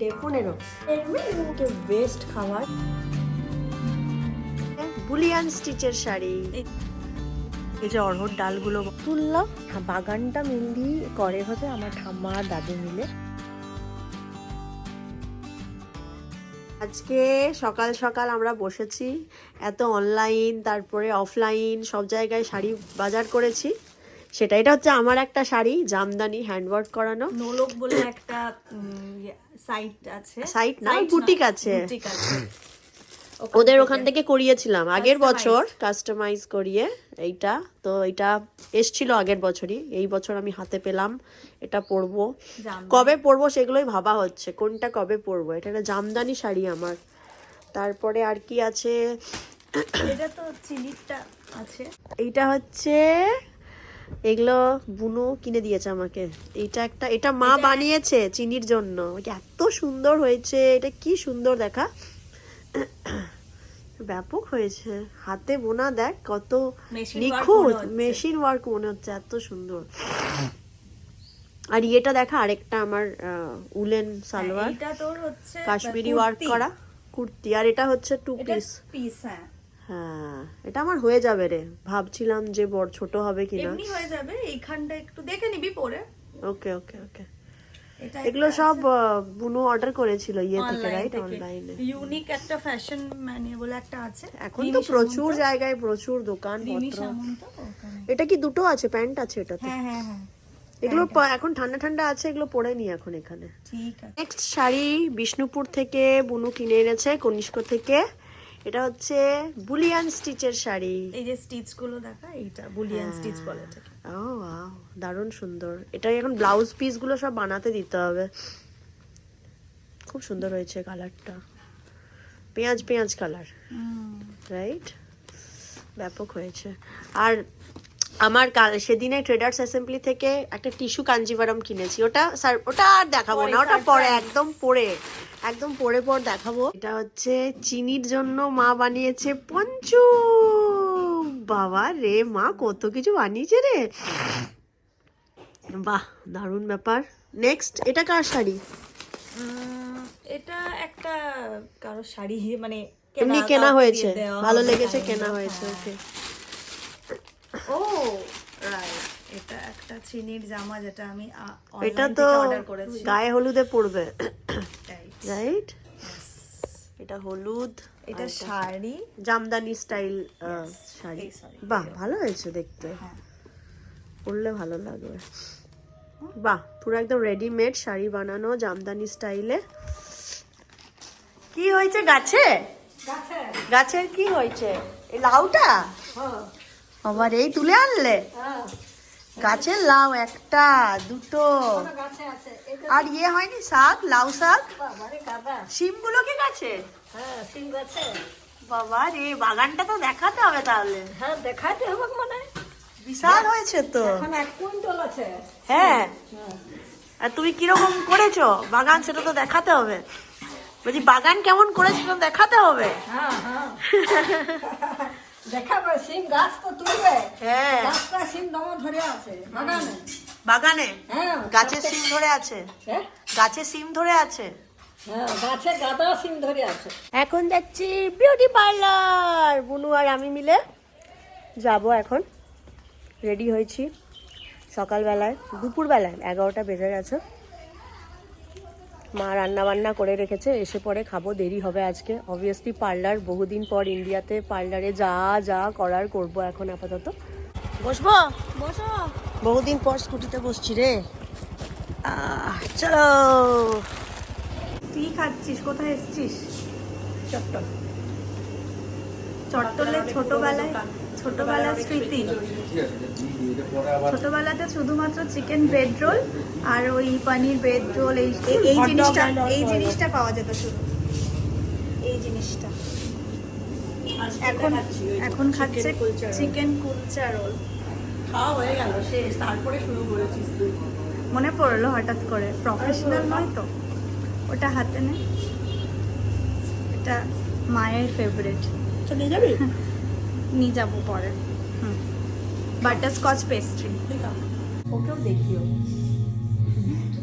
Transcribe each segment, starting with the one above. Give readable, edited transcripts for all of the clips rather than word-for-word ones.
Day 15 কে best খাবার Boolean স্টিচের শাড়ি। এই যে অড়হর ডালগুলো তুললাম, বাগানটা মেনলি করে হচ্ছে আমার ঠাম্মা আর দাদু মিলে। আজকে সকাল সকাল আমরা বসেছি, এত অনলাইন তারপরে অফলাইন সব জায়গায় শাড়ি বাজার করেছি। এটা হচ্ছে আমার একটা শাড়ি, জামদানি হ্যান্ডওয়ার্ক করানো। নোলক বলে একটা সাইট আছে, সাইট না, বুটিক আছে, ওদের ওখান থেকে করিয়েছিলাম আগের বছর, কাস্টমাইজ করিয়ে। এইটা তো এটা এসছিল আগের বছরই, এই বছর আমি হাতে পেলাম। এটা পরবো, কবে পরবো সেগুলোই ভাবা হচ্ছে, কোনটা কবে পরবো। এটা একটা জামদানি শাড়ি আমার। তারপরে আর কি আছে, এটা তো চিনিটা আছে। এইটা হচ্ছে, এগুলো বুনো কিনে দিয়েছে আমাকে। এটা মা বানিয়েছে চিনির জন্য, এত সুন্দর হয়েছে। এটা কি সুন্দর দেখা, ব্যাপক হয়েছে, হাতে বোনা। দেখ কত নিখুঁত, মেশিন ওয়ার্ক মনে হচ্ছে, এত সুন্দর। আর এটা দেখা আরেকটা আমার উলেন সালোয়ার, এটা তোর হচ্ছে কাশ্মীরি ওয়ার্ক করা কুর্তি। আর এটা হচ্ছে 2 পিস। হ্যাঁ, এটা আমার হয়ে যাবে রে, ভাবছিলাম যে বড় ছোট হবে কিনা। এমনি হয়ে যাবে, এইখানটা একটু দেখে নিবি পরে। ওকে ওকে ওকে। এগুলো সব বুনু অর্ডার করেছিল থেকে, রাইট? অনলাইনে ইউনিক একটা ফ্যাশন মানে বলে একটা আছে। এখন তো প্রচুর জায়গায় প্রচুর দোকান পত্র। এটা কি দুটো আছে, প্যান্ট আছে এটাতে? হ্যাঁ হ্যাঁ হ্যাঁ। এগুলো এখন ঠান্ডা ঠান্ডা আছে, এগুলো পরে নি এখন এখানে। ঠিক আছে। নেক্সট শাড়ি বিষ্ণুপুর থেকে বুনু কিনে এনেছে, কনিষ্ক থেকে। এটা হচ্ছে বুলিয়ান স্টিচের শাড়ি। এই যে স্টিচ গুলো দেখা, এইটা বুলিয়ান স্টিচ বলে থাকে। ও ওয়াও, দারুণ সুন্দর। এটা এখন ব্লাউজ পিস গুলো সব বানাতে দিতে হবে। খুব সুন্দর হয়েছে কালারটা, পেঁয়াজ পেঁয়াজ কালার, রাইট? ব্যাপক হয়েছে। আর আমার সেদিনে ট্রেডার্স অ্যাসেম্বলি থেকে একটা টিস্যু কাঞ্জিভারম কিনেছি, ওটা আর দেখাবো না, ওটা পরে একদম পরে দেখাবো। এটা হচ্ছে চিনির জন্য মা বানিয়েছে পঞ্চু। বাবা রে, মা কত কিছু বানিয়েছে রে, বাহ দারুণ ব্যাপার। নেক্সট, এটা কার শাড়ি? এটা একটা কারো শাড়ি, মানে এমনি কেনা হয়েছে, ভালো লেগেছে, কেনা হয়েছে। ওকে। ও রাইট, এটা একটা চিনির জামা যেটা আমি এটা তো গায়ে হলুদে পরবে, রাইট? এটা হলুদ, এটা শাড়ি, জামদানি স্টাইল শাড়ি। বাহ, ভালো হয়েছে দেখতে, পরলে ভালো লাগবে। বাহ, পুরো একদম রেডিমেড শাড়ি বানানো জামদানি স্টাইলে। কি হয়েছে গাছে? গাছের কি হয়েছে? এই লাউটা আবার এই তুলে আনলে? গাছের লাউ একটা দুটো, আর ইয়ে হয়নি শাক, লাউ শাক? শিম গুলো কি গাছে? বাবা রে, বাগানটা তো দেখাতে হবে তাহলে। হ্যাঁ দেখাতে হবে, মানে বিশাল হয়েছে তো। এখন 1 কুইন্টাল আছে। হ্যাঁ, আর তুমি কিরকম করেছো বাগান সেটা তো দেখাতে হবে। বলছি বাগান কেমন করেছো তো দেখাতে হবে। হ্যাঁ হ্যাঁ দেখাবে, সিম গাছ তো তুলবে। হ্যাঁ, গাছটা সিম দমে ধরে আছে বাগানে। বাগানে হ্যাঁ, গাছে সিম ধরে আছে। হ্যাঁ গাছে সিম ধরে আছে। হ্যাঁ, গাছে গাদা সিম ধরে আছে। এখন যাচ্ছি বিউটি পার্লার, বুনু আর আমি মিলে যাব। এখন রেডি হয়েছি সকালবেলায়, দুপুরবেলায় 11টা বেজে গেছে। মা রান্না বান্না করে রেখেছে, এসে পরে খাবো, দেরি হবে আজকে। অবভিয়াসলি পার্লার, বহুদিন পর ইন্ডিয়াতে পার্লারে যা করার করবো। এখন আপাতত বসবো, বহুদিন পর স্কুটিতে বসছি রে। চলো। তুই খাচ্ছিস? কোথায় এসেছিস? চট্টলে ছোটবেলার স্মৃতি। ছোটবেলাতে শুধুমাত্র চিকেন ব্রেড রোল আর ওই পনির ব্রেড রোল, এই জিনিসটা পাওয়া যেত শুধু, এই জিনিসটা। এখন খাচ্ছে চিকেন কুলচা রোল। খাওয়া হয়ে গেল, শেষ, তারপরে শুরু করেছিস তুই। মনে পড়লো হঠাৎ করে, প্রফেশনাল নয় তো, ওটা হাতে নে। এটা মায়ের ফেভারিট। তো নিয়ে যাবি? নিয়ে যাবো পরে। Butterscotch pastry. ওকেও দেখিও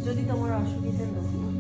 যদি তোমার অসুবিধা না হয়।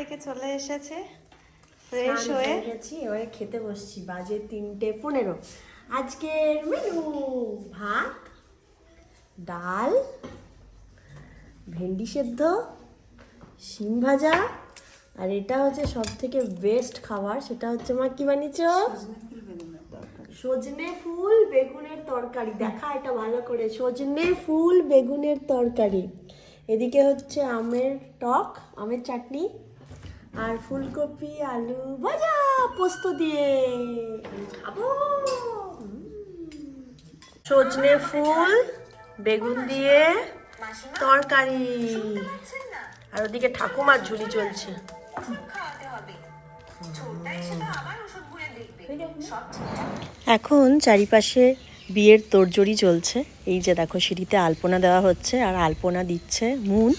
থেকে চলে এসেছে ফ্রেশ হয়ে গেছি, এবারে খেতে বসছি। বাজে 3:15। আজকের মেনু ভাত, ডাল, ভেন্ডি সেদ্ধ, শিম ভাজা, আর এটা হচ্ছে সব থেকে বেস্ট খাবার, সেটা হচ্ছে মা কি বানিয়েছ? সজনে ফুল বেগুনের তরকারি। দেখা এটা ভালো করে, সজনে ফুল বেগুনের তরকারি। এদিকে হচ্ছে আমের টক, আমের চাটনি, আর ফুলকপি আলু ভাজা পোস্ত দিয়ে খাবো। সজনে ফুল বেগুন দিয়ে তরকারি, আর ওদিকে ঠাকুমার ঝুলি চলছে। এখন চারিপাশে বিয়ের তোড়জোড়ি চলছে। এই যে দেখো সিঁড়িতে আলপনা দেওয়া হচ্ছে, আর আলপনা দিচ্ছে মুন,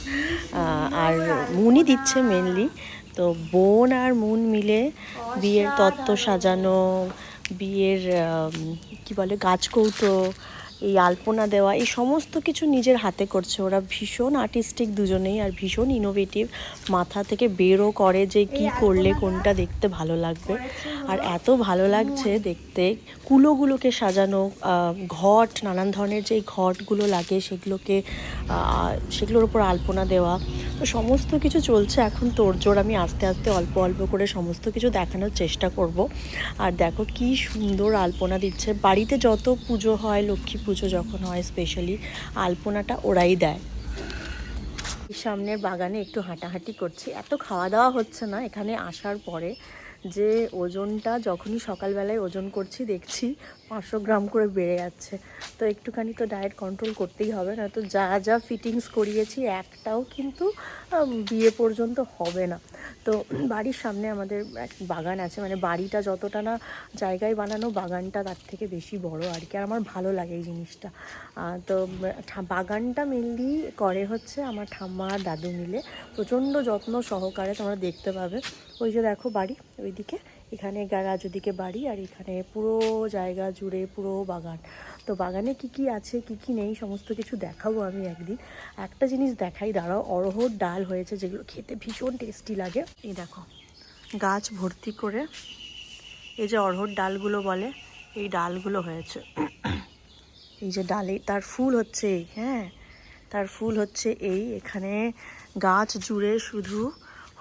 আর মুনই দিচ্ছে মেনলি। তো বোন আর মুন মিলে বিয়ের তত্ত্ব সাজানো, বিয়ের কি বলে গাছকৌটো, এই আলপনা দেওয়া, এই সমস্ত কিছু নিজের হাতে করছে। ওরা ভীষণ আর্টিস্টিক দুজনেই, আর ভীষণ ইনোভেটিভ। মাথা থেকে বেরও করে যে কি করলে কোনটা দেখতে ভালো লাগবে। আর এত ভালো লাগছে দেখতে, কুলোগুলোকে সাজানো, ঘট, নানান ধরনের যে ঘটগুলো লাগে সেগুলোর উপর আলপনা দেওয়া। তো সমস্ত কিছু চলছে এখন তোড়জোড়। আমি আস্তে আস্তে অল্প অল্প করে সমস্ত কিছু দেখানোর চেষ্টা করব। আর দেখো কি সুন্দর আলপনা দিচ্ছে। বাড়িতে যত পুজো হয়, লক্ষ্মী পুজো যখন হয় স্পেশালি, আলপনাটা ওরাই দেয়। সামনের বাগানে একটু হাঁটাহাঁটি করছি। এত খাওয়া দাওয়া হচ্ছে না এখানে আসার পরে, যে ওজনটা যখনই সকালবেলায় ওজন করছি দেখছি 500 গ্রাম করে বেড়ে যাচ্ছে। তো একটুখানি তো ডায়েট কন্ট্রোল করতেই হবে, না তো যা যা ফিটিংস করিয়েছি একটাও কিন্তু বিয়ে পর্যন্ত হবে না। তো বাড়ির সামনে আমাদের এক বাগান আছে, মানে বাড়িটা যতটা না জায়গায় বানানো, বাগানটা তার থেকে বেশি বড় আর কি। আর আমার ভালো লাগে এই জিনিসটা। তো বাগানটা মেনলি করে হচ্ছে আমার ঠাম্মা আর দাদু মিলে, প্রচণ্ড যত্ন সহকারে। তোমরা দেখতে পাবে ওই যে দেখো বাড়ি ওইদিকে, এখানে গ্যারাজ, ওদিকে বাড়ি, আর এখানে পুরো জায়গা জুড়ে পুরো বাগান। তো বাগানে কি কি আছে কি কি নেই সমস্ত কিছু দেখাবো আমি একদিন। একটা জিনিস দেখাই, দাঁড়াও। অড়হর ডাল হয়েছে, যেগুলো খেতে ভীষণ টেস্টি লাগে। এই দেখো গাছ ভর্তি করে এই যে অড়হর ডালগুলো বলে, এই ডালগুলো হয়েছে। এই যে ডালে তার ফুল হচ্ছে এই, হ্যাঁ তার ফুল হচ্ছে এই। এখানে গাছ জুড়ে শুধু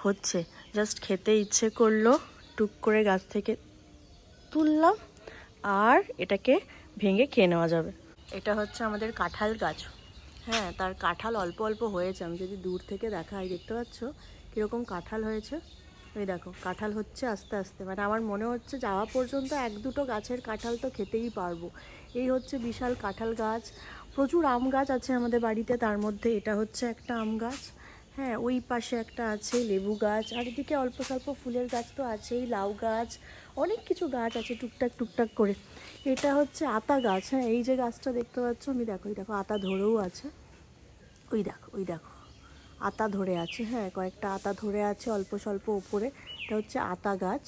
হচ্ছে, জাস্ট খেতে ইচ্ছে করলো, টুক করে গাছ থেকে তুললাম, আর এটাকে ভেঙে খেয়ে নেওয়া যাবে। এটা হচ্ছে আমাদের কাঁঠাল গাছ। হ্যাঁ, তার কাঁঠাল অল্প অল্প হয়েছে। আমি যদি দূর থেকে দেখাই, দেখতে পাচ্ছ কীরকম কাঁঠাল হয়েছে। ওই দেখো কাঁঠাল হচ্ছে আস্তে আস্তে, মানে আমার মনে হচ্ছে যাওয়া পর্যন্ত 1-2 গাছের কাঁঠাল তো খেতেই পারবো। এই হচ্ছে বিশাল কাঁঠাল গাছ। প্রচুর আম গাছ আছে আমাদের বাড়িতে, তার মধ্যে এটা হচ্ছে একটা আম গাছ। হ্যাঁ, ওই পাশে একটা আছে লেবু গাছ, আর এদিকে অল্প স্বল্প ফুলের গাছ তো আছেই, লাউ গাছ, অনেক কিছু গাছ আছে টুকটাক টুকটাক করে। এটা হচ্ছে আতা গাছ। হ্যাঁ, এই যে গাছটা দেখতে পাচ্ছ, আমি দেখো এই দেখো আতা ধরেও আছে। ওই দেখো আতা ধরে আছে। হ্যাঁ, কয়েকটা আতা ধরে আছে অল্প স্বল্প উপরে। এটা হচ্ছে আতা গাছ।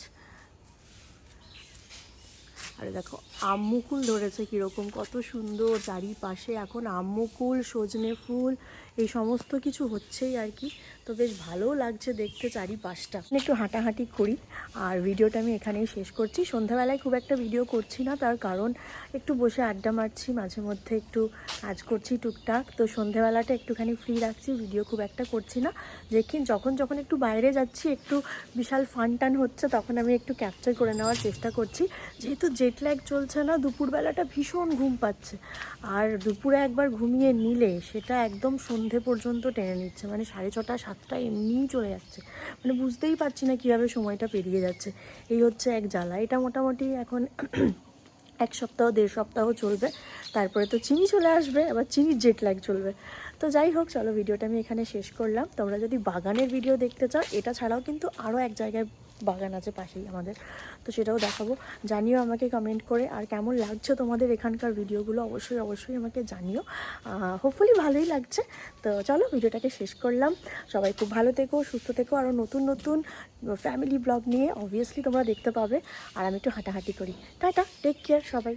আর দেখো আম্মুকুল ধরেছে কীরকম, কত সুন্দর চারিপাশে এখন আম্মুকুল, সজনে ফুল, এই সমস্ত কিছু হচ্ছেই আর কি। তো বেশ ভালোও লাগছে দেখতে চারিপাশটা। একটু হাঁটাহাঁটি করি, আর ভিডিওটা আমি এখানেই শেষ করছি। সন্ধ্যাবেলায় খুব একটা ভিডিও করছি না, তার কারণ একটু বসে আড্ডা মারছি, মাঝে মধ্যে একটু কাজ করছি টুকটাক। তো সন্ধ্যাবেলাটা একটুখানি ফ্রি রাখছি, ভিডিও খুব একটা করছি না। যখন একটু বাইরে যাচ্ছি, একটু বিশাল ফান টান হচ্ছে, তখন আমি একটু ক্যাপচার করে নেওয়ার চেষ্টা করছি। যেহেতু জেট ল্যাগ চলছে না, দুপুরবেলাটা ভীষণ ঘুম পাচ্ছে, আর দুপুরে একবার ঘুমিয়ে নিলে সেটা একদম সন্ধে পর্যন্ত টেনে নিচ্ছে, মানে 6:30 7টা এমনিই চলে যাচ্ছে, মানে বুঝতেই পারছি না কীভাবে সময়টা পেরিয়ে যাচ্ছে। এই হচ্ছে এক জ্বালা। এটা মোটামুটি এখন 1 সপ্তাহ 1.5 সপ্তাহ চলবে, তারপরে তো চিনি চলে আসবে, আবার চিনির জেট ল্যাগ চলবে। তো যাই হোক, চলো ভিডিওটা আমি এখানে শেষ করলাম। তোমরা যদি বাগানের ভিডিও দেখতে চাও, এটা ছাড়াও কিন্তু আরও এক জায়গায় বাগান আছে পাশেই আমাদের, তো সেটাও দেখাবো। জানিও আমাকে কমেন্ট করে, আর কেমন লাগছে তোমাদের এখানকার ভিডিওগুলো অবশ্যই আমাকে জানিও। হোপফুলি ভালোই লাগছে। তো চলো ভিডিওটাকে শেষ করলাম। সবাই খুব ভালো থেকো, সুস্থ থেকো। আরও নতুন নতুন ফ্যামিলি ব্লগ নিয়ে অবভিয়াসলি তোমরা দেখতে পাবে। আর আমি একটু হাঁটাহাঁটি করি। টাটা, টেক কেয়ার সবাই।